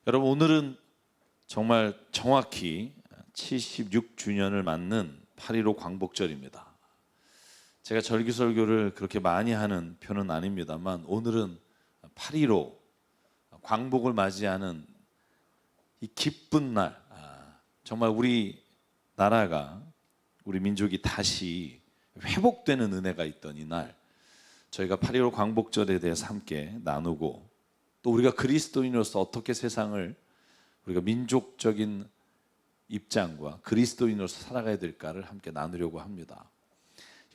여러분, 오늘은 정말 정확히 76주년을 맞는 8.15 광복절입니다. 제가 절기설교를 그렇게 많이 하는 편은 아닙니다만 오늘은 8.15 광복을 맞이하는 이 기쁜 날, 정말 우리 나라가, 우리 민족이 다시 회복되는 은혜가 있던 이 날, 저희가 8.15 광복절에 대해서 함께 나누고, 또 우리가 그리스도인으로서 어떻게 세상을 우리가 민족적인 입장과 그리스도인으로서 살아가야 될까를 함께 나누려고 합니다.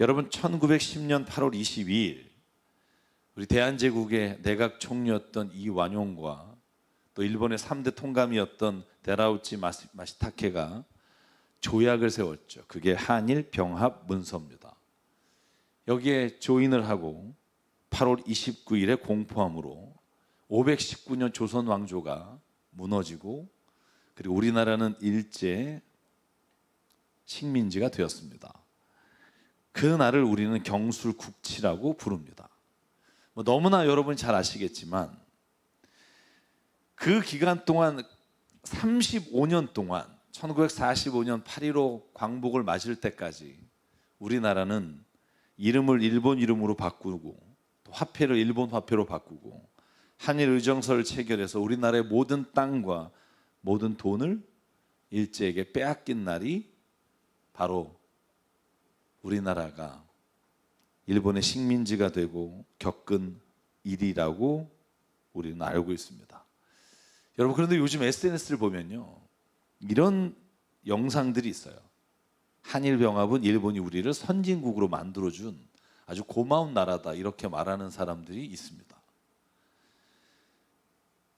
여러분, 1910년 8월 22일 우리 대한제국의 내각 총리였던 이완용과 또 일본의 3대 통감이었던 데라우치 마시타케가 조약을 세웠죠. 그게 한일 병합 문서입니다. 여기에 조인을 하고 8월 29일에 공포함으로 519년 조선 왕조가 무너지고, 그리고 우리나라는 일제 식민지가 되었습니다. 그 날을 우리는 경술국치라고 부릅니다. 너무나 여러분이 잘 아시겠지만 그 기간 동안 35년 동안 1945년 8.15 광복을 맞을 때까지 우리나라는 이름을 일본 이름으로 바꾸고 또 화폐를 일본 화폐로 바꾸고 한일 의정서를 체결해서 우리나라의 모든 땅과 모든 돈을 일제에게 빼앗긴 날이 바로 우리나라가 일본의 식민지가 되고 겪은 일이라고 우리는 알고 있습니다. 여러분, 그런데 요즘 SNS를 보면요, 이런 영상들이 있어요. 한일병합은 일본이 우리를 선진국으로 만들어준 아주 고마운 나라다, 이렇게 말하는 사람들이 있습니다.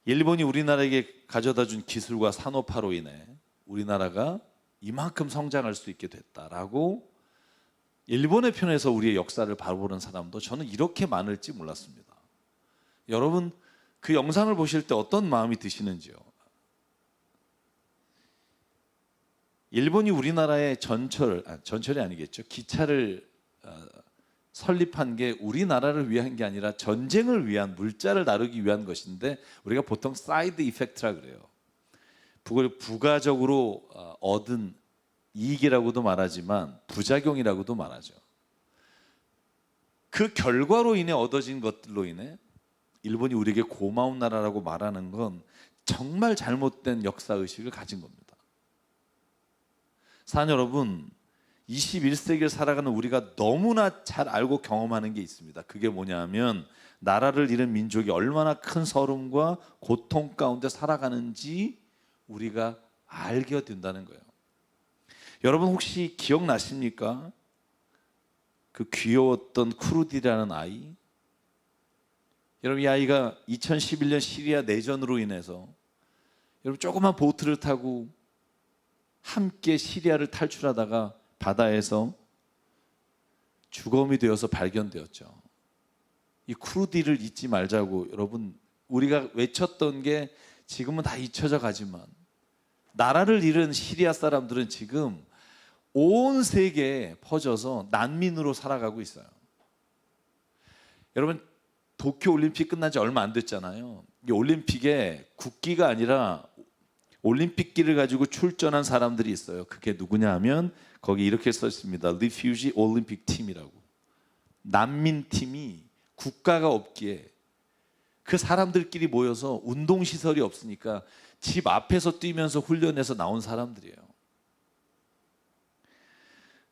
일본이 우리나라에게 가져다준 기술과 산업화로 인해 우리나라가 이만큼 성장할 수 있게 됐다라고 일본의 편에서 우리의 역사를 바라보는 사람도 저는 이렇게 많을지 몰랐습니다. 여러분, 그 영상을 보실 때 어떤 마음이 드시는지요? 일본이 우리나라에 전철이 아니겠죠, 기차를 설립한 게 우리나라를 위한 게 아니라 전쟁을 위한, 물자를 나르기 위한 것인데 우리가 보통 사이드 이펙트라 그래요. 그걸 부가적으로 얻은 이익이라고도 말하지만 부작용이라고도 말하죠. 그 결과로 인해 얻어진 것들로 인해 일본이 우리에게 고마운 나라라고 말하는 건 정말 잘못된 역사의식을 가진 겁니다. 사랑 여러분, 21세기를 살아가는 우리가 너무나 잘 알고 경험하는 게 있습니다. 그게 뭐냐면 나라를 잃은 민족이 얼마나 큰 서름과 고통 가운데 살아가는지 우리가 알게 된다는 거예요. 여러분, 혹시 기억나십니까? 그 귀여웠던 쿠르디라는 아이. 여러분, 이 아이가 2011년 시리아 내전으로 인해서 여러분 조그만 보트를 타고 함께 시리아를 탈출하다가 바다에서 주검이 되어서 발견되었죠. 이 쿠르디를 잊지 말자고 여러분, 우리가 외쳤던 게 지금은 다 잊혀져 가지만 나라를 잃은 시리아 사람들은 지금 온 세계에 퍼져서 난민으로 살아가고 있어요. 여러분, 도쿄올림픽 끝난 지 얼마 안 됐잖아요. 이 올림픽에 국기가 아니라 올림픽기를 가지고 출전한 사람들이 있어요. 그게 누구냐 하면 거기 이렇게 써 있습니다. Refugee Olympic Team이라고. 난민팀이 국가가 없기에 그 사람들끼리 모여서 운동시설이 없으니까 집 앞에서 뛰면서 훈련해서 나온 사람들이에요.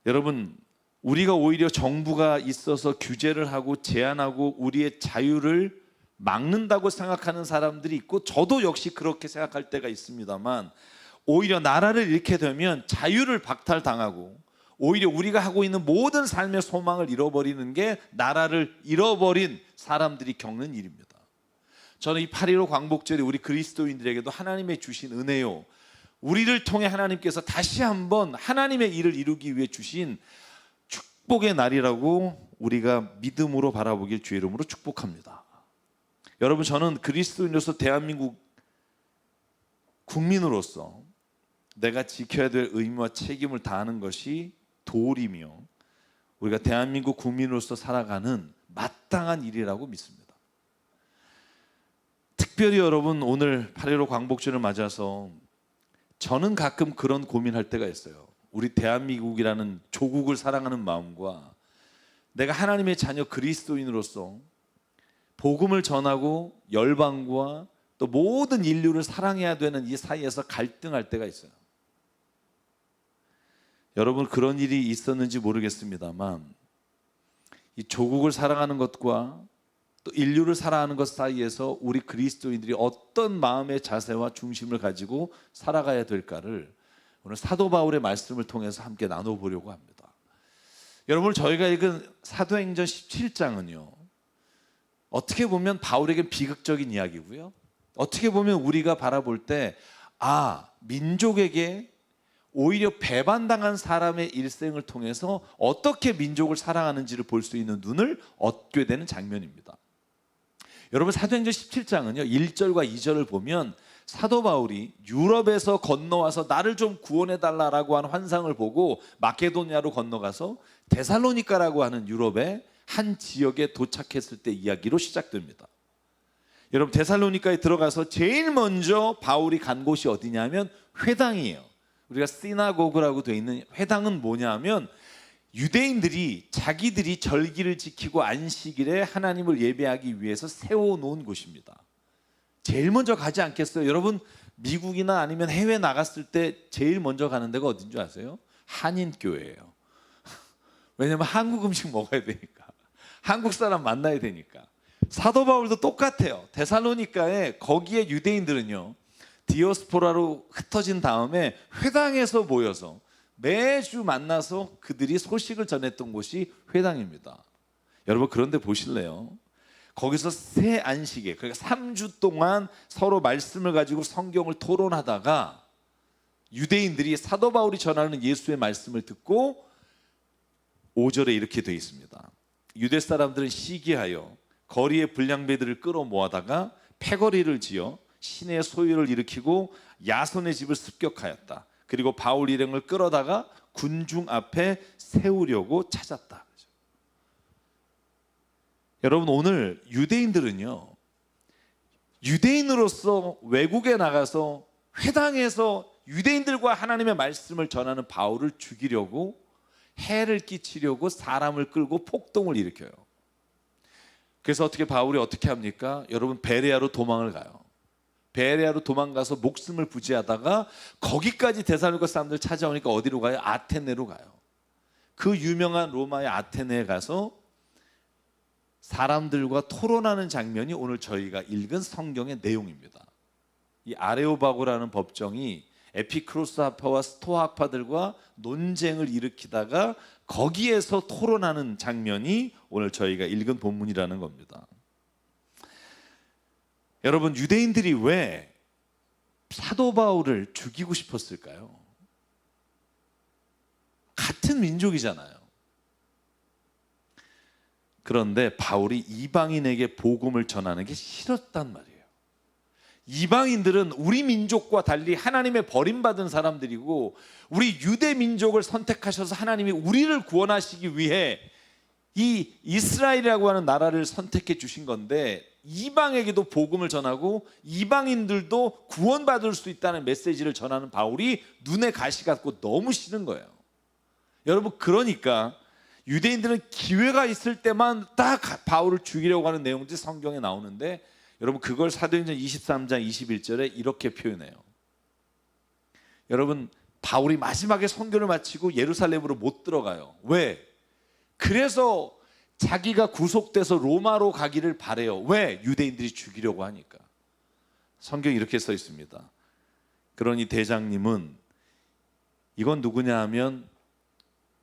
여러분, 우리가 오히려 정부가 있어서 규제를 하고 제한하고 우리의 자유를 막는다고 생각하는 사람들이 있고, 저도 역시 그렇게 생각할 때가 있습니다만, 오히려 나라를 잃게 되면 자유를 박탈당하고 오히려 우리가 하고 있는 모든 삶의 소망을 잃어버리는 게 나라를 잃어버린 사람들이 겪는 일입니다. 저는 이 8.15 광복절이 우리 그리스도인들에게도 하나님의 주신 은혜요, 우리를 통해 하나님께서 다시 한번 하나님의 일을 이루기 위해 주신 축복의 날이라고 우리가 믿음으로 바라보길 주의 이름으로 축복합니다. 여러분, 저는 그리스도인으로서 대한민국 국민으로서 내가 지켜야 될 의무와 책임을 다하는 것이 도리며 우리가 대한민국 국민으로서 살아가는 마땅한 일이라고 믿습니다. 특별히 여러분 오늘 8.15 광복절을 맞아서 저는 가끔 그런 고민할 때가 있어요. 우리 대한민국이라는 조국을 사랑하는 마음과 내가 하나님의 자녀 그리스도인으로서 복음을 전하고 열방과 또 모든 인류를 사랑해야 되는 이 사이에서 갈등할 때가 있어요. 여러분 그런 일이 있었는지 모르겠습니다만 이 조국을 사랑하는 것과 또 인류를 사랑하는 것 사이에서 우리 그리스도인들이 어떤 마음의 자세와 중심을 가지고 살아가야 될까를 오늘 사도 바울의 말씀을 통해서 함께 나눠보려고 합니다. 여러분 저희가 읽은 사도행전 17장은요 어떻게 보면 바울에게 비극적인 이야기고요, 어떻게 보면 우리가 바라볼 때 민족에게 오히려 배반당한 사람의 일생을 통해서 어떻게 민족을 사랑하는지를 볼 수 있는 눈을 얻게 되는 장면입니다. 여러분 사도행전 17장은요 1절과 2절을 보면 사도 바울이 유럽에서 건너와서 나를 좀 구원해달라고 하는 환상을 보고 마케도니아로 건너가서 데살로니가라고 하는 유럽의 한 지역에 도착했을 때 이야기로 시작됩니다. 여러분 데살로니가에 들어가서 제일 먼저 바울이 간 곳이 어디냐면 회당이에요. 우리가 시나고그라고 되어 있는 회당은 뭐냐면 유대인들이 자기들이 절기를 지키고 안식일에 하나님을 예배하기 위해서 세워놓은 곳입니다. 제일 먼저 가지 않겠어요? 여러분 미국이나 아니면 해외 나갔을 때 제일 먼저 가는 데가 어딘 줄 아세요? 한인교회예요. 왜냐면 한국 음식 먹어야 되니까, 한국 사람 만나야 되니까. 사도 바울도 똑같아요. 데살로니가에 거기에 유대인들은요 디오스포라로 흩어진 다음에 회당에서 모여서 매주 만나서 그들이 소식을 전했던 곳이 회당입니다. 여러분 그런데 보실래요? 거기서 새 안식에, 그러니까 3주 동안 서로 말씀을 가지고 성경을 토론하다가 유대인들이 사도 바울이 전하는 예수의 말씀을 듣고 5절에 이렇게 되어 있습니다. 유대 사람들은 시기하여 거리의 불량배들을 끌어모아다가 패거리를 지어 신의 소유를 일으키고 야손의 집을 습격하였다. 그리고 바울 일행을 끌어다가 군중 앞에 세우려고 찾았다. 여러분 오늘 유대인들은요 유대인으로서 외국에 나가서 회당에서 유대인들과 하나님의 말씀을 전하는 바울을 죽이려고, 해를 끼치려고 사람을 끌고 폭동을 일으켜요. 그래서 바울이 어떻게 합니까? 여러분 베레아로 도망을 가요. 베레아로 도망가서 목숨을 부지하다가 거기까지 데살로니가 사람들 찾아오니까 어디로 가요? 아테네로 가요. 그 유명한 로마의 아테네에 가서 사람들과 토론하는 장면이 오늘 저희가 읽은 성경의 내용입니다. 이 아레오바고라는 법정이 에피크로스 학파와 스토아 학파들과 논쟁을 일으키다가 거기에서 토론하는 장면이 오늘 저희가 읽은 본문이라는 겁니다. 여러분 유대인들이 왜 사도 바울을 죽이고 싶었을까요? 같은 민족이잖아요. 그런데 바울이 이방인에게 복음을 전하는 게 싫었단 말이에요. 이방인들은 우리 민족과 달리 하나님의 버림받은 사람들이고 우리 유대 민족을 선택하셔서 하나님이 우리를 구원하시기 위해 이 이스라엘이라고 하는 나라를 선택해 주신 건데 이방에게도 복음을 전하고 이방인들도 구원받을 수 있다는 메시지를 전하는 바울이 눈에 가시 같고 너무 싫은 거예요. 여러분 그러니까 유대인들은 기회가 있을 때만 딱 바울을 죽이려고 하는 내용들이 성경에 나오는데 여러분 그걸 사도행전 23장 21절에 이렇게 표현해요. 여러분 바울이 마지막에 선교를 마치고 예루살렘으로 못 들어가요. 왜? 그래서 자기가 구속돼서 로마로 가기를 바래요. 왜? 유대인들이 죽이려고 하니까. 성경에 이렇게 써 있습니다. 그러니 대장님은, 이건 누구냐 하면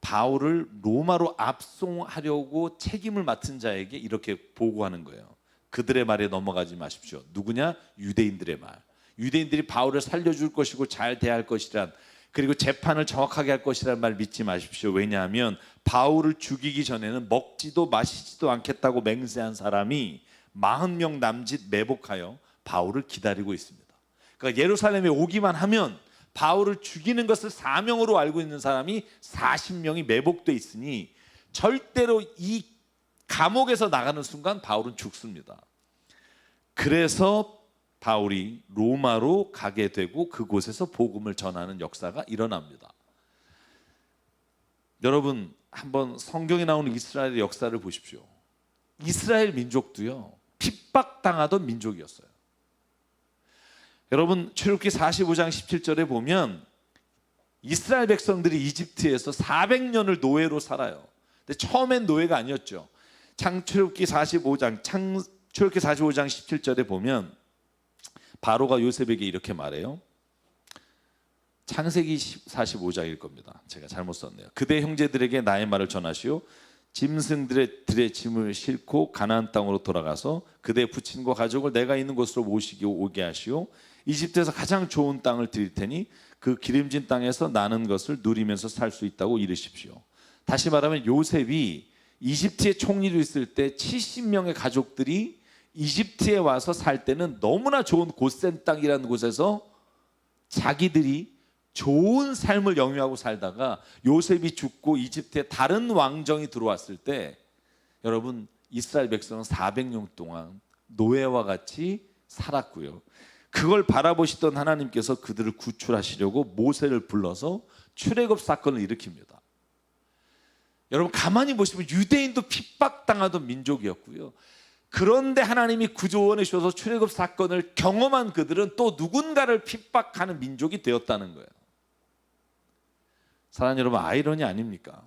바울을 로마로 압송하려고 책임을 맡은 자에게 이렇게 보고하는 거예요. 그들의 말에 넘어가지 마십시오. 누구냐? 유대인들의 말. 유대인들이 바울을 살려줄 것이고 잘 대할 것이란, 그리고 재판을 정확하게 할 것이라는 말 믿지 마십시오. 왜냐하면 바울을 죽이기 전에는 먹지도 마시지도 않겠다고 맹세한 사람이 40명 남짓 매복하여 바울을 기다리고 있습니다. 그러니까 예루살렘에 오기만 하면 바울을 죽이는 것을 사명으로 알고 있는 사람이 40명이 매복돼 있으니 절대로 이 감옥에서 나가는 순간 바울은 죽습니다. 그래서 바울이 로마로 가게 되고 그곳에서 복음을 전하는 역사가 일어납니다. 여러분, 한번 성경에 나오는 이스라엘의 역사를 보십시오. 이스라엘 민족도요, 핍박당하던 민족이었어요. 여러분, 출애굽기 45장 17절에 보면 이스라엘 백성들이 이집트에서 400년을 노예로 살아요. 근데 처음엔 노예가 아니었죠. 출애굽기 45장 17절에 보면 바로가 요셉에게 이렇게 말해요. 창세기 45장일 겁니다. 제가 잘못 썼네요. 그대 형제들에게 나의 말을 전하시오. 짐승들의 짐을 싣고 가나안 땅으로 돌아가서 그대 부친과 가족을 내가 있는 곳으로 모시고 오게 하시오. 이집트에서 가장 좋은 땅을 드릴 테니 그 기름진 땅에서 나는 것을 누리면서 살 수 있다고 이르십시오. 다시 말하면 요셉이 이집트의 총리로 있을 때 70명의 가족들이 이집트에 와서 살 때는 너무나 좋은 고센 땅이라는 곳에서 자기들이 좋은 삶을 영위하고 살다가 요셉이 죽고 이집트에 다른 왕정이 들어왔을 때 여러분, 이스라엘 백성은 400년 동안 노예와 같이 살았고요. 그걸 바라보시던 하나님께서 그들을 구출하시려고 모세를 불러서 출애굽 사건을 일으킵니다. 여러분, 가만히 보시면 유대인도 핍박당하던 민족이었고요. 그런데 하나님이 구조원해 주셔서 출애굽 사건을 경험한 그들은 또 누군가를 핍박하는 민족이 되었다는 거예요. 사랑하는 여러분, 아이러니 아닙니까?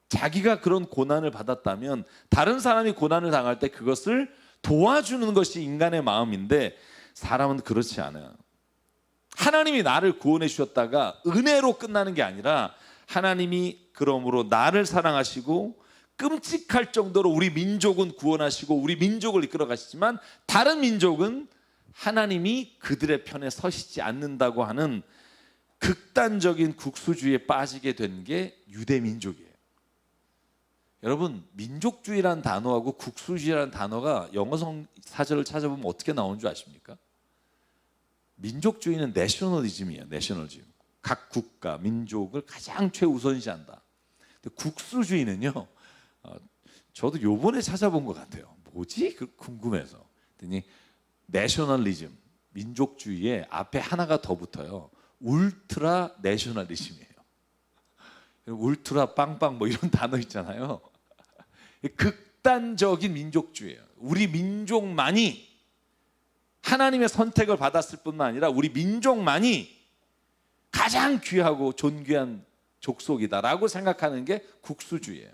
자기가 그런 고난을 받았다면 다른 사람이 고난을 당할 때 그것을 도와주는 것이 인간의 마음인데 사람은 그렇지 않아요. 하나님이 나를 구원해 주셨다가 은혜로 끝나는 게 아니라 하나님이 그러므로 나를 사랑하시고 끔찍할 정도로 우리 민족은 구원하시고 우리 민족을 이끌어 가시지만 다른 민족은 하나님이 그들의 편에 서시지 않는다고 하는 극단적인 국수주의에 빠지게 된 게 유대 민족이에요. 여러분, 민족주의라는 단어하고 국수주의라는 단어가 영어 사전을 찾아보면 어떻게 나오는 줄 아십니까? 민족주의는 내셔널리즘이에요. 내셔널리즘. 각 국가, 민족을 가장 최우선시한다. 근데 국수주의는요, 저도 요번에 찾아본 것 같아요. 뭐지? 궁금해서. 그랬더니 내셔널리즘, 민족주의에 앞에 하나가 더 붙어요. 울트라 내셔널리즘이에요. 울트라 빵빵 뭐 이런 단어 있잖아요. 극단적인 민족주의예요. 우리 민족만이 하나님의 선택을 받았을 뿐만 아니라 우리 민족만이 가장 귀하고 존귀한 족속이다라고 생각하는 게 국수주의예요.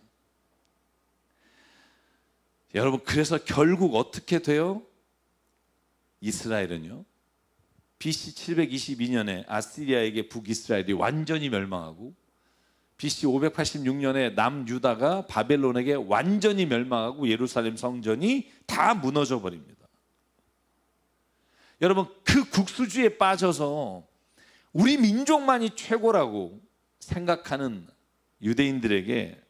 여러분, 그래서 결국 어떻게 돼요? 이스라엘은요, BC 722년에 아시리아에게 북이스라엘이 완전히 멸망하고 BC 586년에 남유다가 바벨론에게 완전히 멸망하고 예루살렘 성전이 다 무너져 버립니다. 여러분, 그 국수주의에 빠져서 우리 민족만이 최고라고 생각하는 유대인들에게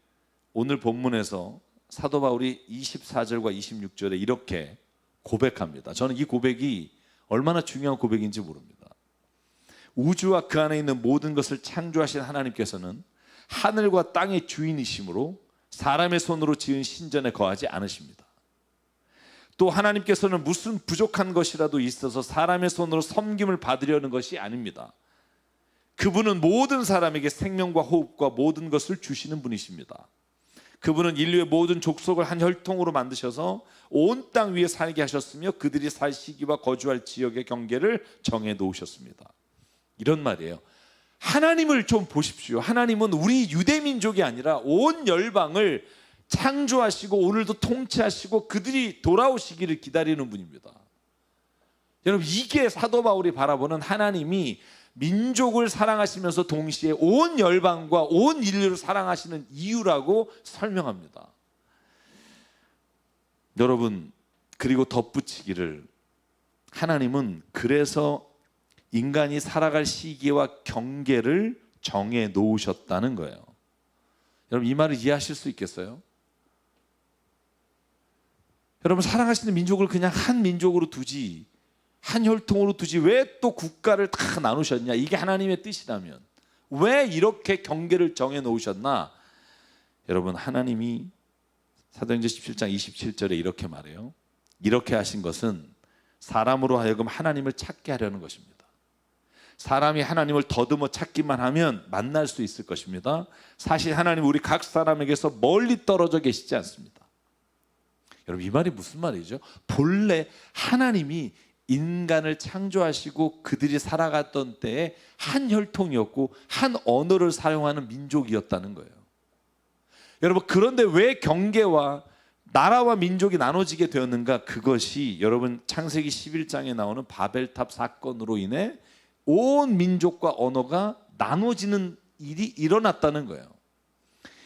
오늘 본문에서 사도 바울이 24절과 26절에 이렇게 고백합니다. 저는 이 고백이 얼마나 중요한 고백인지 모릅니다. 우주와 그 안에 있는 모든 것을 창조하신 하나님께서는 하늘과 땅의 주인이시므로 사람의 손으로 지은 신전에 거하지 않으십니다. 또 하나님께서는 무슨 부족한 것이라도 있어서 사람의 손으로 섬김을 받으려는 것이 아닙니다. 그분은 모든 사람에게 생명과 호흡과 모든 것을 주시는 분이십니다. 그분은 인류의 모든 족속을 한 혈통으로 만드셔서 온 땅 위에 살게 하셨으며 그들이 살 시기와 거주할 지역의 경계를 정해 놓으셨습니다. 이런 말이에요. 하나님을 좀 보십시오. 하나님은 우리 유대 민족이 아니라 온 열방을 창조하시고 오늘도 통치하시고 그들이 돌아오시기를 기다리는 분입니다. 여러분, 이게 사도 바울이 바라보는 하나님이 민족을 사랑하시면서 동시에 온 열방과 온 인류를 사랑하시는 이유라고 설명합니다. 여러분, 그리고 덧붙이기를 하나님은 그래서 인간이 살아갈 시기와 경계를 정해 놓으셨다는 거예요. 여러분, 이 말을 이해하실 수 있겠어요? 여러분, 사랑하시는 민족을 그냥 한 민족으로 두지, 한 혈통으로 두지 왜 또 국가를 다 나누셨냐? 이게 하나님의 뜻이라면 왜 이렇게 경계를 정해 놓으셨나? 여러분, 하나님이 사도행전 17장 27절에 이렇게 말해요. 이렇게 하신 것은 사람으로 하여금 하나님을 찾게 하려는 것입니다. 사람이 하나님을 더듬어 찾기만 하면 만날 수 있을 것입니다. 사실 하나님은 우리 각 사람에게서 멀리 떨어져 계시지 않습니다. 여러분, 이 말이 무슨 말이죠? 본래 하나님이 인간을 창조하시고 그들이 살아갔던 때에 한 혈통이었고 한 언어를 사용하는 민족이었다는 거예요. 여러분, 그런데 왜 경계와 나라와 민족이 나눠지게 되었는가? 그것이 여러분 창세기 11장에 나오는 바벨탑 사건으로 인해 온 민족과 언어가 나눠지는 일이 일어났다는 거예요.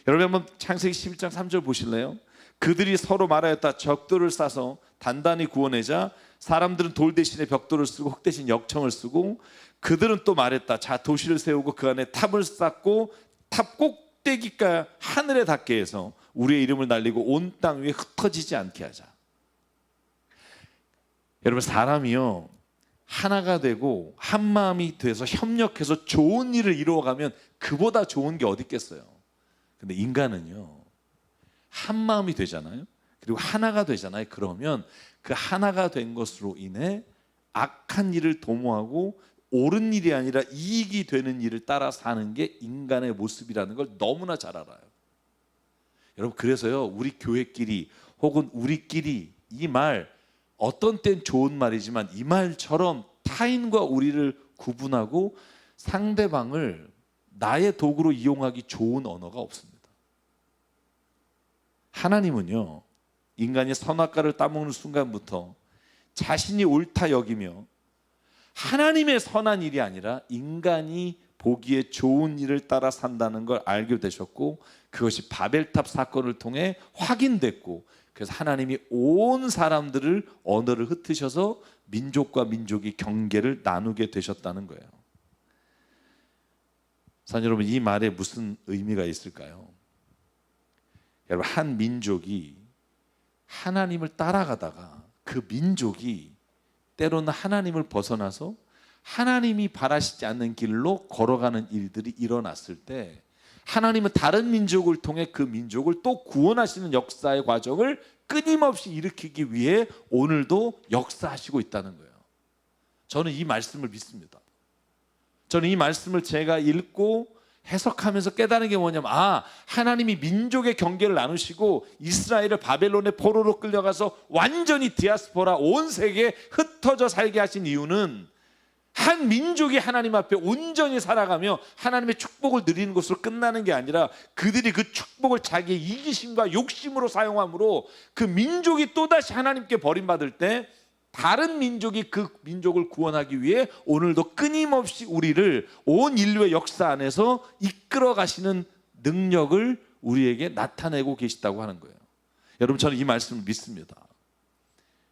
여러분, 한번 창세기 11장 3절 보실래요? 그들이 서로 말하였다. 벽돌을 싸서 단단히 구워내자. 사람들은 돌 대신에 벽돌을 쓰고 흙 대신 역청을 쓰고, 그들은 또 말했다. 자, 도시를 세우고 그 안에 탑을 쌓고 탑 꼭대기가 하늘에 닿게 해서 우리의 이름을 날리고 온 땅 위에 흩어지지 않게 하자. 여러분, 사람이요 하나가 되고 한 마음이 돼서 협력해서 좋은 일을 이루어가면 그보다 좋은 게 어디 있겠어요. 근데 인간은요 한 마음이 되잖아요. 그리고 하나가 되잖아요. 그러면 그 하나가 된 것으로 인해 악한 일을 도모하고 옳은 일이 아니라 이익이 되는 일을 따라 사는 게 인간의 모습이라는 걸 너무나 잘 알아요. 여러분, 그래서요 우리 교회끼리 혹은 우리끼리 이 말, 어떤 땐 좋은 말이지만 이 말처럼 타인과 우리를 구분하고 상대방을 나의 도구로 이용하기 좋은 언어가 없습니다. 하나님은요 인간이 선악과를 따먹는 순간부터 자신이 옳다 여기며 하나님의 선한 일이 아니라 인간이 보기에 좋은 일을 따라 산다는 걸 알게 되셨고, 그것이 바벨탑 사건을 통해 확인됐고, 그래서 하나님이 온 사람들을 언어를 흩으셔서 민족과 민족이 경계를 나누게 되셨다는 거예요. 사실 여러분, 이 말에 무슨 의미가 있을까요? 여러분, 한 민족이 하나님을 따라가다가 그 민족이 때로는 하나님을 벗어나서 하나님이 바라시지 않는 길로 걸어가는 일들이 일어났을 때 하나님은 다른 민족을 통해 그 민족을 또 구원하시는 역사의 과정을 끊임없이 일으키기 위해 오늘도 역사하시고 있다는 거예요. 저는 이 말씀을 믿습니다. 저는 이 말씀을 제가 읽고 해석하면서 깨달은 게 뭐냐면, 하나님이 민족의 경계를 나누시고 이스라엘을 바벨론의 포로로 끌려가서 완전히 디아스포라 온 세계에 흩어져 살게 하신 이유는 한 민족이 하나님 앞에 온전히 살아가며 하나님의 축복을 누리는 것으로 끝나는 게 아니라 그들이 그 축복을 자기의 이기심과 욕심으로 사용함으로 그 민족이 또다시 하나님께 버림받을 때 다른 민족이 그 민족을 구원하기 위해 오늘도 끊임없이 우리를 온 인류의 역사 안에서 이끌어 가시는 능력을 우리에게 나타내고 계시다고 하는 거예요. 여러분, 저는 이 말씀을 믿습니다.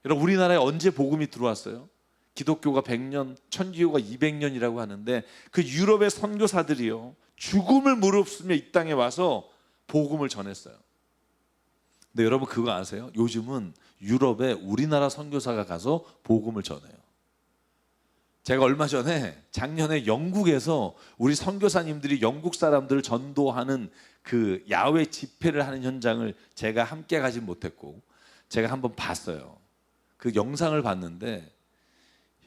여러분, 우리나라에 언제 복음이 들어왔어요? 기독교가 100년, 천주교가 200년이라고 하는데 그 유럽의 선교사들이요 죽음을 무릅쓰며 이 땅에 와서 복음을 전했어요. 근데 여러분, 그거 아세요? 요즘은 유럽에 우리나라 선교사가 가서 복음을 전해요. 제가 얼마 전에 작년에 영국에서 우리 선교사님들이 영국 사람들을 전도하는 그 야외 집회를 하는 현장을 제가 함께 가지 못했고 제가 한번 봤어요. 그 영상을 봤는데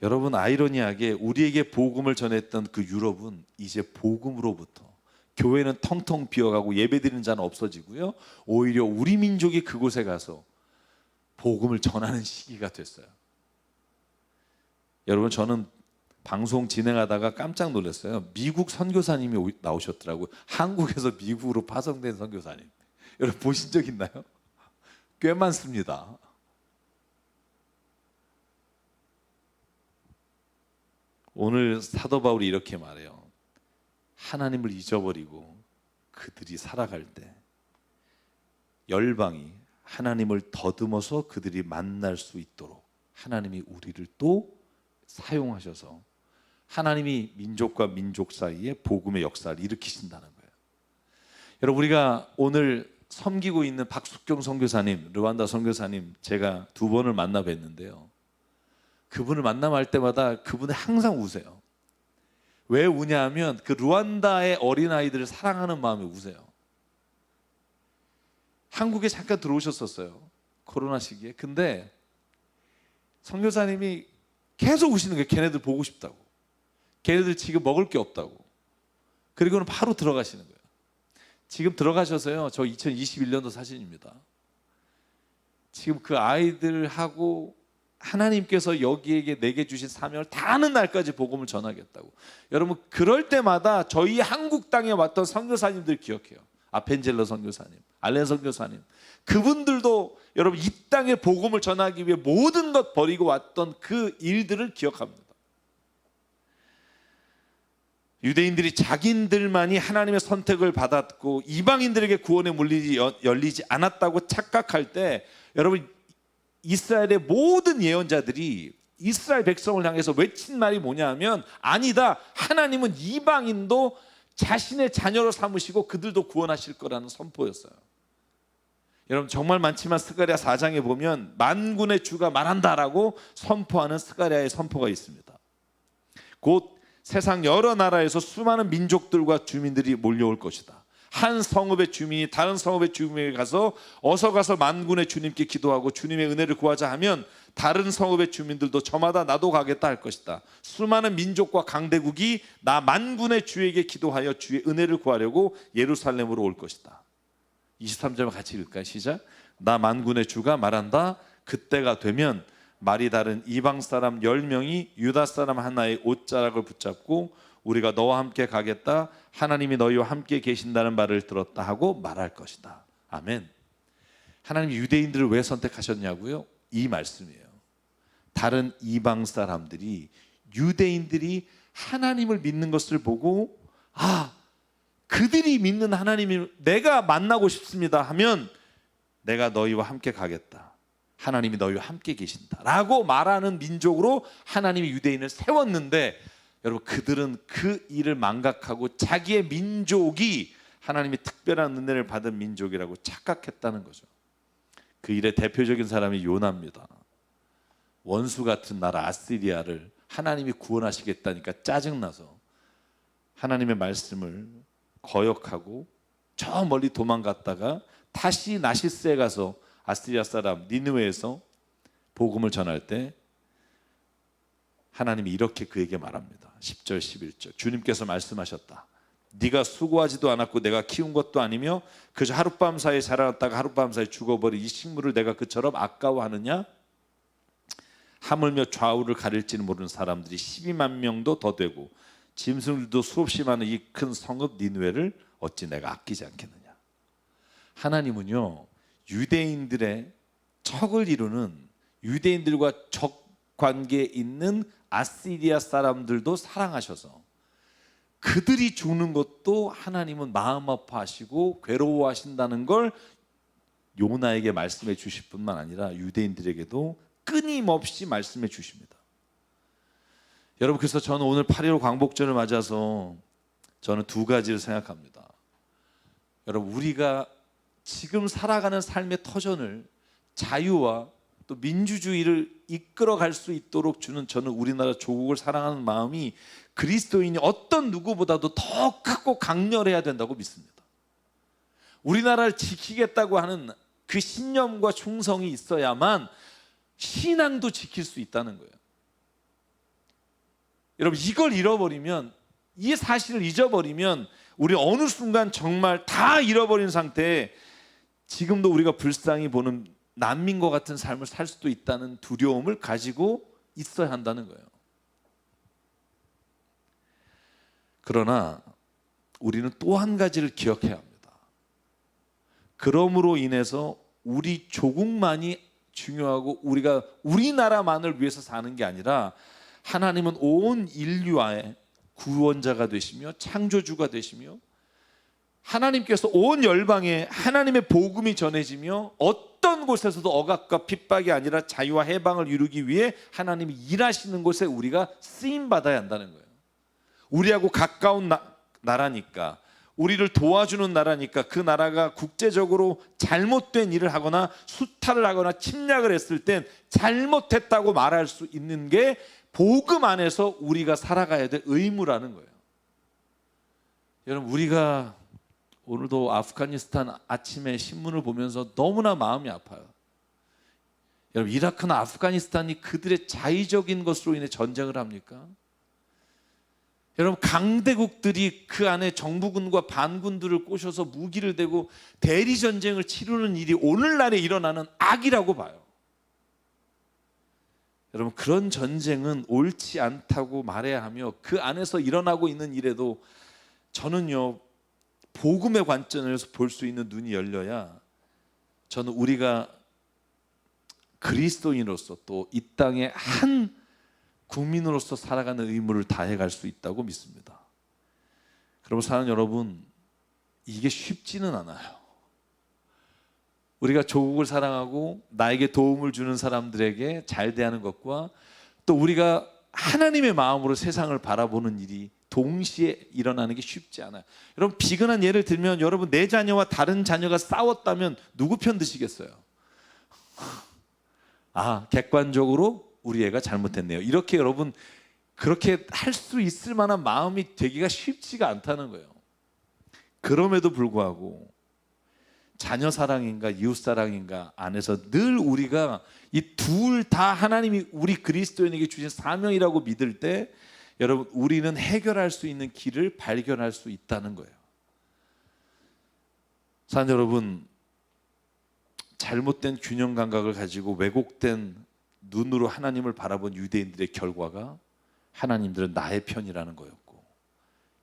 여러분, 아이러니하게 우리에게 복음을 전했던 그 유럽은 이제 복음으로부터 교회는 텅텅 비어가고 예배드리는 자는 없어지고요 오히려 우리 민족이 그곳에 가서 복음을 전하는 시기가 됐어요. 여러분, 저는 방송 진행하다가 깜짝 놀랐어요. 미국 선교사님이 나오셨더라고요. 한국에서 미국으로 파송된 선교사님. 여러분, 보신 적 있나요? 꽤 많습니다. 오늘 사도 바울이 이렇게 말해요. 하나님을 잊어버리고 그들이 살아갈 때 열방이 하나님을 더듬어서 그들이 만날 수 있도록 하나님이 우리를 또 사용하셔서 하나님이 민족과 민족 사이에 복음의 역사를 일으키신다는 거예요. 여러분, 우리가 오늘 섬기고 있는 박숙경 선교사님, 르완다 선교사님 제가 2번을 만나 뵀는데요. 그분을 만나할 때마다 그분은 항상 우세요. 왜 우냐하면 그 르완다의 어린아이들을 사랑하는 마음에 우세요. 한국에 잠깐 들어오셨었어요. 코로나 시기에. 근데 선교사님이 계속 우시는 거예요. 걔네들 보고 싶다고. 걔네들 지금 먹을 게 없다고. 그리고는 바로 들어가시는 거예요. 지금 들어가셔서요. 저 2021년도 사진입니다. 지금 그 아이들하고 하나님께서 여기에게 내게 주신 사명을 다 하는 날까지 복음을 전하겠다고. 여러분 그럴 때마다 저희 한국 땅에 왔던 선교사님들 기억해요. 아펜젤러 선교사님, 알렌 선교사님, 그분들도 여러분 이 땅에 복음을 전하기 위해 모든 것 버리고 왔던 그 일들을 기억합니다. 유대인들이 자기들만이 하나님의 선택을 받았고 이방인들에게 구원의 문이 열리지 않았다고 착각할 때, 여러분 이스라엘의 모든 예언자들이 이스라엘 백성을 향해서 외친 말이 뭐냐 하면, 아니다, 하나님은 이방인도 자신의 자녀로 삼으시고 그들도 구원하실 거라는 선포였어요. 여러분 정말 많지만 스가랴 4장에 보면 만군의 주가 말한다라고 선포하는 스가랴의 선포가 있습니다. 곧 세상 여러 나라에서 수많은 민족들과 주민들이 몰려올 것이다. 한 성읍의 주민이 다른 성읍의 주민에게 가서 어서 가서 만군의 주님께 기도하고 주님의 은혜를 구하자 하면 다른 성읍의 주민들도 저마다 나도 가겠다 할 것이다. 수많은 민족과 강대국이 나 만군의 주에게 기도하여 주의 은혜를 구하려고 예루살렘으로 올 것이다. 23절 같이 읽을까요? 시작. 나 만군의 주가 말한다. 그때가 되면 말이 다른 이방 사람 10명이 유다 사람 하나의 옷자락을 붙잡고 우리가 너와 함께 가겠다, 하나님이 너희와 함께 계신다는 말을 들었다 하고 말할 것이다. 아멘. 하나님이 유대인들을 왜 선택하셨냐고요? 이 말씀이에요. 다른 이방 사람들이 유대인들이 하나님을 믿는 것을 보고, 아, 그들이 믿는 하나님을 내가 만나고 싶습니다 하면 내가 너희와 함께 가겠다, 하나님이 너희와 함께 계신다 라고 말하는 민족으로 하나님이 유대인을 세웠는데, 여러분 그들은 그 일을 망각하고 자기의 민족이 하나님의 특별한 은혜를 받은 민족이라고 착각했다는 거죠. 그 일의 대표적인 사람이 요나입니다. 원수 같은 나라 아시리아를 하나님이 구원하시겠다니까 짜증나서 하나님의 말씀을 거역하고 저 멀리 도망갔다가 다시 나시스에 가서 아시리아 사람 니느웨에서 복음을 전할 때 하나님이 이렇게 그에게 말합니다. 10절 11절 주님께서 말씀하셨다. 네가 수고하지도 않았고 내가 키운 것도 아니며 그저 하룻밤 사이에 자라났다가 하룻밤 사이에 죽어버린 이 식물을 내가 그처럼 아까워하느냐? 하물며 좌우를 가릴지는 모르는 사람들이 12만 명도 더 되고 짐승들도 수없이 많은 이 큰 성읍 니느웨를 어찌 내가 아끼지 않겠느냐. 하나님은요 유대인들의 척을 이루는, 유대인들과 적 관계에 있는 아시리아 사람들도 사랑하셔서 그들이 죽는 것도 하나님은 마음 아파하시고 괴로워하신다는 걸 요나에게 말씀해 주실 뿐만 아니라 유대인들에게도 끊임없이 말씀해 주십니다. 여러분 그래서 저는 오늘 8.15 광복절을 맞아서 저는 두 가지를 생각합니다. 여러분 우리가 지금 살아가는 삶의 터전을 자유와 또 민주주의를 이끌어갈 수 있도록 주는, 저는 우리나라 조국을 사랑하는 마음이 그리스도인이 어떤 누구보다도 더 크고 강렬해야 된다고 믿습니다. 우리나라를 지키겠다고 하는 그 신념과 충성이 있어야만 신앙도 지킬 수 있다는 거예요. 여러분 이걸 잃어버리면, 이 사실을 잊어버리면 우리 어느 순간 정말 다 잃어버린 상태에 지금도 우리가 불쌍히 보는 난민과 같은 삶을 살 수도 있다는 두려움을 가지고 있어야 한다는 거예요. 그러나 우리는 또 한 가지를 기억해야 합니다. 그러므로 인해서 우리 조국만이 중요하고 우리가 우리나라만을 위해서 사는 게 아니라 하나님은 온 인류의 구원자가 되시며 창조주가 되시며 하나님께서 온 열방에 하나님의 복음이 전해지며 어떤 곳에서도 억압과 핍박이 아니라 자유와 해방을 이루기 위해 하나님이 일하시는 곳에 우리가 쓰임받아야 한다는 거예요. 우리하고 가까운 나라니까, 우리를 도와주는 나라니까 그 나라가 국제적으로 잘못된 일을 하거나 수탈을 하거나 침략을 했을 땐 잘못했다고 말할 수 있는 게 복음 안에서 우리가 살아가야 될 의무라는 거예요. 여러분 우리가 오늘도 아프가니스탄 아침에 신문을 보면서 너무나 마음이 아파요. 여러분, 이라크나 아프가니스탄이 그들의 자의적인 것으로 인해 전쟁을 합니까? 여러분, 강대국들이 그 안에 정부군과 반군들을 꼬셔서 무기를 대고 대리전쟁을 치르는 일이 오늘날에 일어나는 악이라고 봐요. 여러분, 그런 전쟁은 옳지 않다고 말해야 하며, 그 안에서 일어나고 있는 일에도 저는요, 복음의 관점에서 볼 수 있는 눈이 열려야 저는 우리가 그리스도인으로서 또 이 땅의 한 국민으로서 살아가는 의무를 다해갈 수 있다고 믿습니다. 그러면 사랑하는 여러분, 이게 쉽지는 않아요. 우리가 조국을 사랑하고 나에게 도움을 주는 사람들에게 잘 대하는 것과 또 우리가 하나님의 마음으로 세상을 바라보는 일이 동시에 일어나는 게 쉽지 않아요. 여러분, 비근한 예를 들면, 여러분 내 자녀와 다른 자녀가 싸웠다면 누구 편 드시겠어요? 객관적으로 우리 애가 잘못했네요. 이렇게 여러분, 그렇게 할 수 있을 만한 마음이 되기가 쉽지가 않다는 거예요. 그럼에도 불구하고 자녀 사랑인가 이웃 사랑인가 안에서 늘 우리가 이 둘 다 하나님이 우리 그리스도인에게 주신 사명이라고 믿을 때, 여러분, 우리는 해결할 수 있는 길을 발견할 수 있다는 거예요. 사랑하는 여러분, 잘못된 균형 감각을 가지고 왜곡된 눈으로 하나님을 바라본 유대인들의 결과가 하나님들은 나의 편이라는 거였고,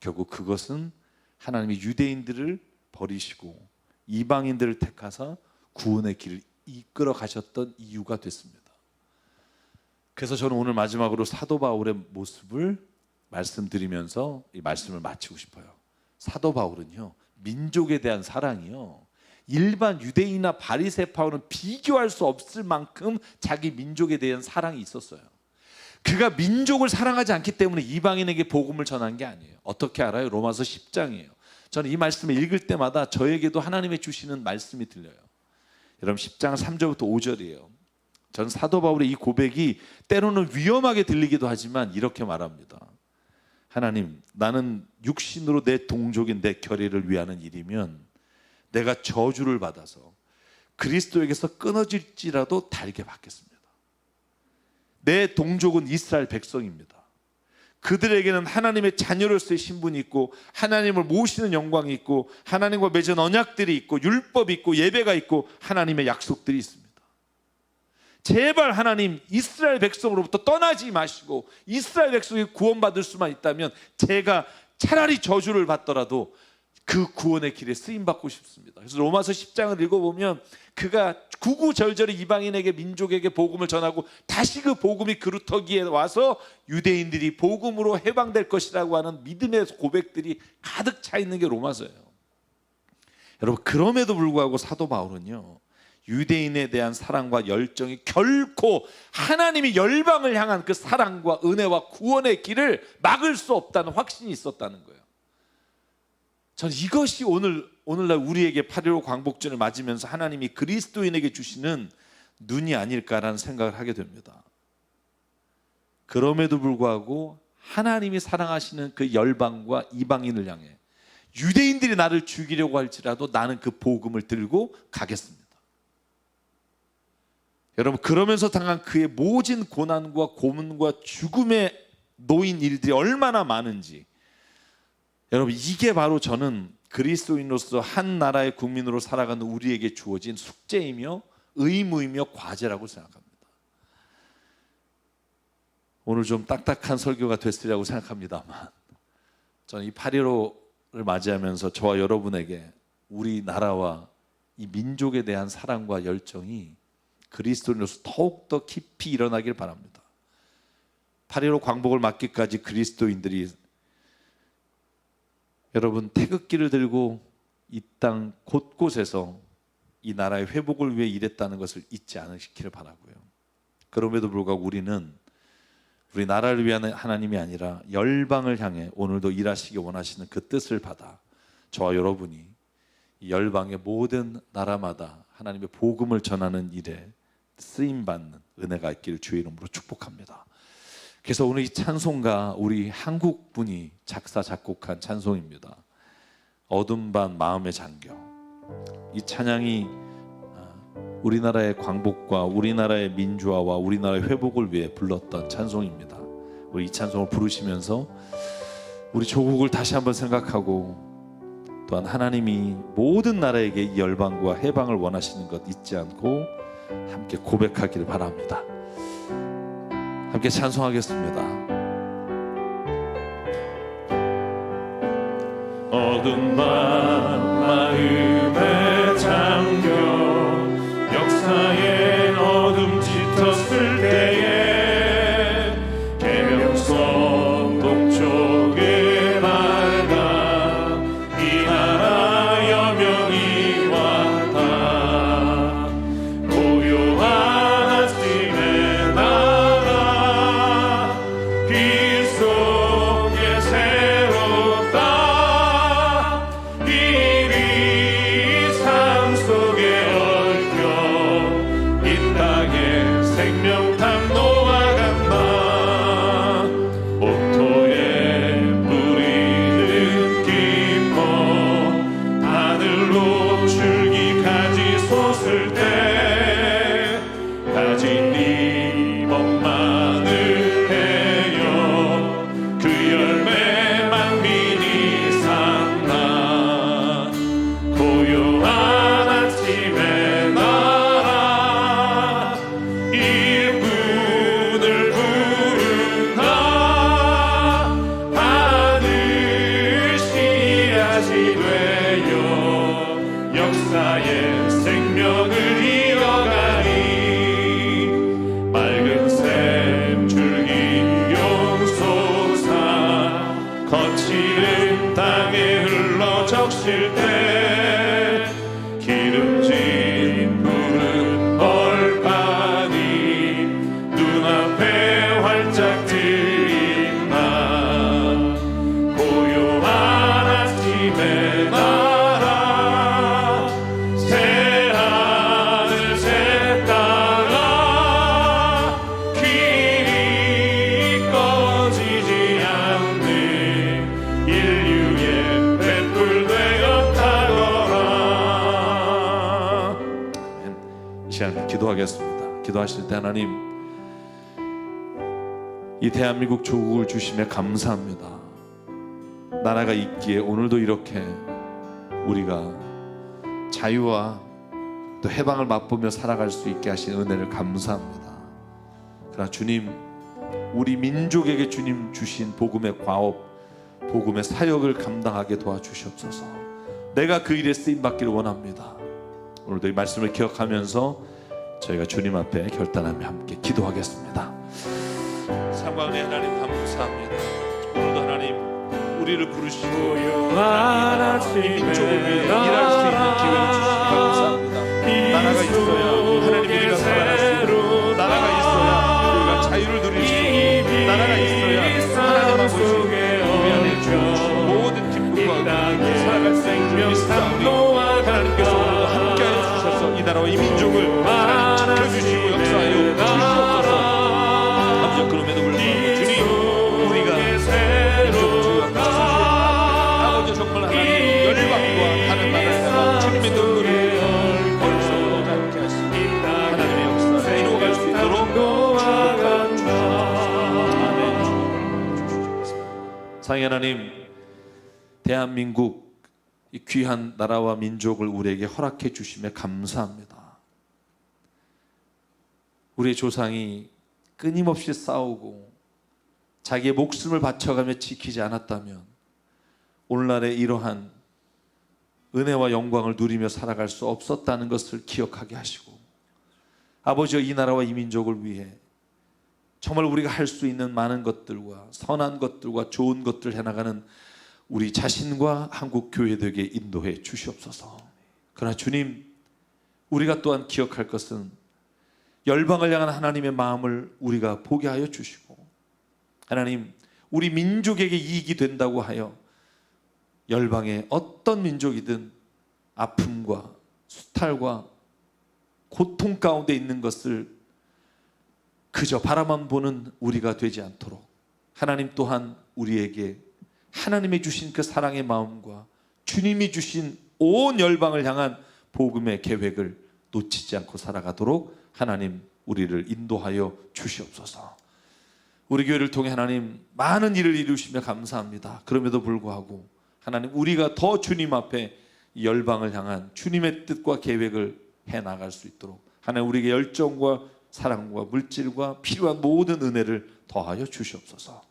결국 그것은 하나님이 유대인들을 버리시고 이방인들을 택하사 구원의 길을 이끌어 가셨던 이유가 됐습니다. 그래서 저는 오늘 마지막으로 사도 바울의 모습을 말씀드리면서 이 말씀을 마치고 싶어요. 사도 바울은요, 민족에 대한 사랑이요, 일반 유대인이나 바리새파와는 비교할 수 없을 만큼 자기 민족에 대한 사랑이 있었어요. 그가 민족을 사랑하지 않기 때문에 이방인에게 복음을 전한 게 아니에요. 어떻게 알아요? 로마서 10장이에요. 저는 이 말씀을 읽을 때마다 저에게도 하나님의 주시는 말씀이 들려요. 여러분, 10장 3절부터 5절이에요. 저는 사도 바울의 이 고백이 때로는 위험하게 들리기도 하지만 이렇게 말합니다. 하나님, 나는 육신으로 내 동족인 내 결의를 위하는 일이면 내가 저주를 받아서 그리스도에게서 끊어질지라도 달게 받겠습니다. 내 동족은 이스라엘 백성입니다. 그들에게는 하나님의 자녀로서의 신분이 있고 하나님을 모시는 영광이 있고 하나님과 맺은 언약들이 있고 율법이 있고 예배가 있고 하나님의 약속들이 있습니다. 제발 하나님, 이스라엘 백성으로부터 떠나지 마시고 이스라엘 백성이 구원받을 수만 있다면 제가 차라리 저주를 받더라도 그 구원의 길에 쓰임받고 싶습니다. 그래서 로마서 10장을 읽어보면 그가 구구절절히 이방인에게, 민족에게 복음을 전하고 다시 그 복음이 그루터기에 와서 유대인들이 복음으로 해방될 것이라고 하는 믿음의 고백들이 가득 차 있는 게 로마서예요. 여러분, 그럼에도 불구하고 사도 바울은요, 유대인에 대한 사랑과 열정이 결코 하나님이 열방을 향한 그 사랑과 은혜와 구원의 길을 막을 수 없다는 확신이 있었다는 거예요. 저는 이것이 오늘날 우리에게 8.15 광복절을 맞으면서 하나님이 그리스도인에게 주시는 눈이 아닐까라는 생각을 하게 됩니다. 그럼에도 불구하고 하나님이 사랑하시는 그 열방과 이방인을 향해 유대인들이 나를 죽이려고 할지라도 나는 그 복음을 들고 가겠습니다. 여러분, 그러면서 당한 그의 모진 고난과 고문과 죽음에 놓인 일들이 얼마나 많은지, 여러분, 이게 바로 저는 그리스도인으로서 한 나라의 국민으로 살아가는 우리에게 주어진 숙제이며 의무이며 과제라고 생각합니다. 오늘 좀 딱딱한 설교가 됐으리라고 생각합니다만, 저는 이 8.15를 맞이하면서 저와 여러분에게 우리나라와 이 민족에 대한 사랑과 열정이 그리스도인으로서 더욱더 깊이 일어나길 바랍니다. 8.15 광복을 맞기까지 그리스도인들이 여러분 태극기를 들고 이 땅 곳곳에서 이 나라의 회복을 위해 일했다는 것을 잊지 않으시기를 바라고요. 그럼에도 불구하고 우리는 우리 나라를 위한 하나님이 아니라 열방을 향해 오늘도 일하시기 원하시는 그 뜻을 받아 저와 여러분이 이 열방의 모든 나라마다 하나님의 복음을 전하는 일에 쓰임받는 은혜가 있기를 주의 이름으로 축복합니다. 그래서 오늘 이 찬송가 우리 한국 분이 작사 작곡한 찬송입니다. 어둠 반 마음에 잠겨. 이 찬양이 우리나라의 광복과 우리나라의 민주화와 우리나라의 회복을 위해 불렀던 찬송입니다. 우리 이 찬송을 부르시면서 우리 조국을 다시 한번 생각하고 또한 하나님이 모든 나라에게 이 열방과 해방을 원하시는 것 잊지 않고 함께 고백하기를 바랍니다. 함께 찬송하겠습니다. 어두운 밤 마음에 잠겨 역사의 어둠 짙었을 때에 계명성 동쪽에 밝아 이 나라 여명이 왔다. 고요한 아침의 나라 빛 속에 새롭다. 이리 삶 속에 얽혀 이 땅에 생명탕 놓아간다. 옥토에 뿌리는 기뻐 하늘로 줄기까지 솟을 때 가진 이 법만을 베어 그 열매 만민이 산다. 고요한 아침의 나라 일꾼을 부른다. 하늘 씨앗이 되어 역사의 생명을 이어가리. 맑은 샘 줄긴 용솟아 거칠은 땅에 흘러 적실 때 기름진 푸른 벌판이 눈앞에 활짝 트인다. 고요한 아침의 나라 새하늘 새 땅아 길이 꺼지지 않는 인류의 횃불 되어 타거라. 이 시간 기도하겠습니다. 기도하실 때 하나님, 이 대한민국 조국을 주심에 감사합니다. 나라가 있기에 오늘도 이렇게 우리가 자유와 또 해방을 맛보며 살아갈 수 있게 하신 은혜를 감사합니다. 그러나 주님, 우리 민족에게 주님 주신 복음의 과업, 복음의 사역을 감당하게 도와주시옵소서. 내가 그 일에 쓰임받기를 원합니다. 오늘도 이 말씀을 기억하면서 저희가 주님 앞에 결단하며 함께 기도하겠습니다. 상관의 하나님 감사합니다. 오늘도 하나님 우리를 부르시고 하나님 민족을 위해 일할 수 있는 기회를 주시니 감사합니다. 나라가 있어야 하나님 우리가 살아갈 수 있고, 나라가 있어야 우리가 자유를 누릴 수 있고, 나라가 있어야 하나님 아버지 우리 안에 주신 모든 기쁨과 은혜를 살아갈 수 있는 믿사오니 하나님께서 오늘도 함께하여 주셔서 이 나라와 이 민족을 하나님 지켜주시고 역사하여 주시옵소서. 아버지, 그럼에도 불구하고 주님, 우리가 민족주의와 아버지 정말 하나님 열방과 다른 나라에다가 주님의 눈물을 머릿속으로 오지 않게 하시고 하나님의 역사를 이루어갈 수 있도록 축복하여 주시옵소서. 아멘. 상의 하나님, 대한민국 이 귀한 나라와 민족을 우리에게 허락해 주심에 감사합니다. 우리의 조상이 끊임없이 싸우고 자기의 목숨을 바쳐가며 지키지 않았다면 오늘날의 이러한 은혜와 영광을 누리며 살아갈 수 없었다는 것을 기억하게 하시고, 아버지여, 이 나라와 이 민족을 위해 정말 우리가 할 수 있는 많은 것들과 선한 것들과 좋은 것들을 해나가는 우리 자신과 한국 교회들에게 인도해 주시옵소서. 그러나 주님, 우리가 또한 기억할 것은 열방을 향한 하나님의 마음을 우리가 보게 하여 주시고, 하나님, 우리 민족에게 이익이 된다고 하여 열방의 어떤 민족이든 아픔과 수탈과 고통 가운데 있는 것을 그저 바라만 보는 우리가 되지 않도록 하나님 또한 우리에게 하나님이 주신 그 사랑의 마음과 주님이 주신 온 열방을 향한 복음의 계획을 놓치지 않고 살아가도록 하나님 우리를 인도하여 주시옵소서. 우리 교회를 통해 하나님 많은 일을 이루시며 감사합니다. 그럼에도 불구하고 하나님 우리가 더 주님 앞에 열방을 향한 주님의 뜻과 계획을 해나갈 수 있도록 하나님 우리에게 열정과 사랑과 물질과 필요한 모든 은혜를 더하여 주시옵소서.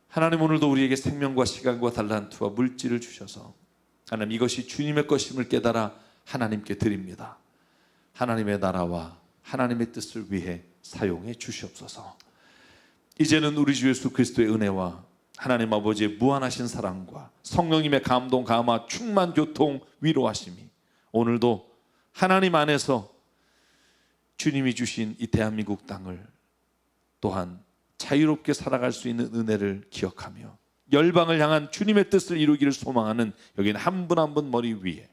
하나님 오늘도 우리에게 생명과 시간과 달란트와 물질을 주셔서 하나님 이것이 주님의 것임을 깨달아 하나님께 드립니다. 하나님의 나라와 하나님의 뜻을 위해 사용해 주시옵소서. 이제는 우리 주 예수 그리스도의 은혜와 하나님 아버지의 무한하신 사랑과 성령님의 감동, 감화, 충만, 교통, 위로하심이 오늘도 하나님 안에서 주님이 주신 이 대한민국 땅을 또한 자유롭게 살아갈 수 있는 은혜를 기억하며 열방을 향한 주님의 뜻을 이루기를 소망하는 여기는 한 분 한 분 머리 위에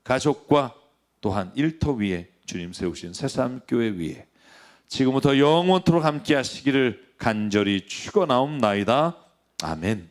가족과 또한 일터 위에 주님 세우신 새삼교회 위에 지금부터 영원토록 함께 하시기를 간절히 축원하옵나이다. 아멘.